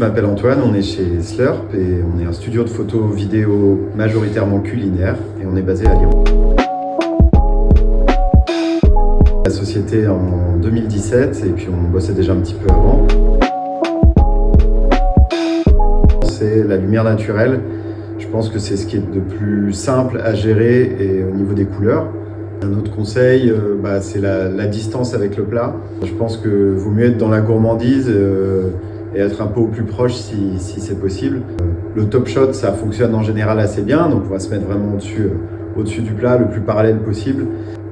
m'appelle Antoine, on est chez Slurp et on est un studio de photo vidéo majoritairement culinaire et on est basé à Lyon. La société en 2017 et puis on bossait déjà un petit peu avant. C'est la lumière naturelle. Je pense que c'est ce qui est de plus simple à gérer et au niveau des couleurs. Un autre conseil, c'est la distance avec le plat. Je pense que vaut mieux être dans la gourmandise et être un peu au plus proche si c'est possible. Le top shot, ça fonctionne en général assez bien, donc on va se mettre vraiment au-dessus du plat, le plus parallèle possible.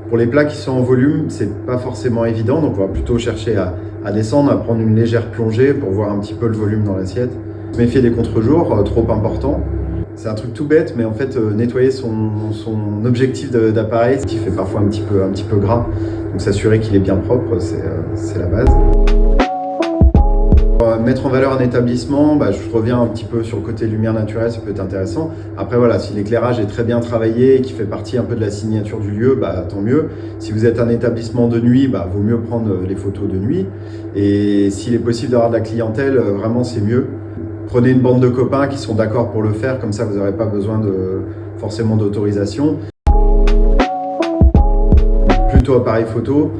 Pour les plats qui sont en volume, c'est pas forcément évident, donc on va plutôt chercher à descendre, à prendre une légère plongée pour voir un petit peu le volume dans l'assiette. Se méfier des contre-jours, trop importants. C'est un truc tout bête, mais en fait, nettoyer son objectif d'appareil, ce qui fait parfois un petit peu gras. Donc s'assurer qu'il est bien propre, c'est la base. Pour mettre en valeur un établissement, je reviens un petit peu sur le côté lumière naturelle, ça peut être intéressant. Après voilà, si l'éclairage est très bien travaillé et qui fait partie un peu de la signature du lieu, tant mieux. Si vous êtes un établissement de nuit, vaut mieux prendre les photos de nuit. Et s'il est possible d'avoir de la clientèle, vraiment c'est mieux. Prenez une bande de copains qui sont d'accord pour le faire, comme ça vous n'aurez pas besoin forcément d'autorisation. Plutôt appareil photo,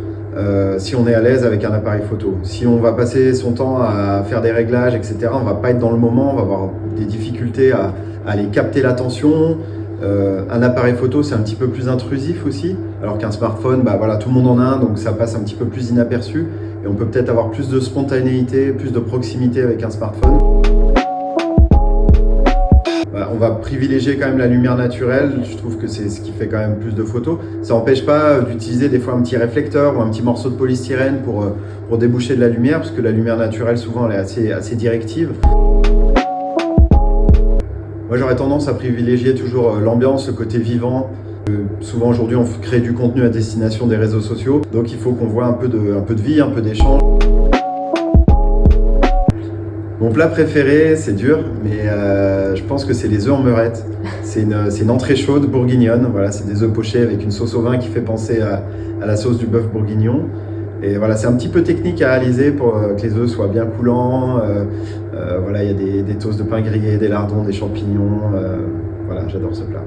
si on est à l'aise avec un appareil photo. Si on va passer son temps à faire des réglages, etc., on ne va pas être dans le moment, on va avoir des difficultés à aller capter l'attention. Un appareil photo, c'est un petit peu plus intrusif aussi, alors qu'un smartphone, tout le monde en a un, donc ça passe un petit peu plus inaperçu. Et on peut peut-être avoir plus de spontanéité, plus de proximité avec un smartphone. On va privilégier quand même la lumière naturelle, je trouve que c'est ce qui fait quand même plus de photos. Ça n'empêche pas d'utiliser des fois un petit réflecteur ou un petit morceau de polystyrène pour déboucher de la lumière, parce que la lumière naturelle souvent elle est assez directive. Moi j'aurais tendance à privilégier toujours l'ambiance, le côté vivant. Souvent aujourd'hui on crée du contenu à destination des réseaux sociaux, donc il faut qu'on voit un peu de vie, un peu d'échange. Mon plat préféré, c'est dur, mais je pense que c'est les œufs en meurette. C'est une entrée chaude bourguignonne. Voilà, c'est des œufs pochés avec une sauce au vin qui fait penser à la sauce du bœuf bourguignon. Et voilà, c'est un petit peu technique à réaliser pour que les œufs soient bien coulants. Voilà, il y a des toasts de pain grillé, des lardons, des champignons. Voilà, j'adore ce plat.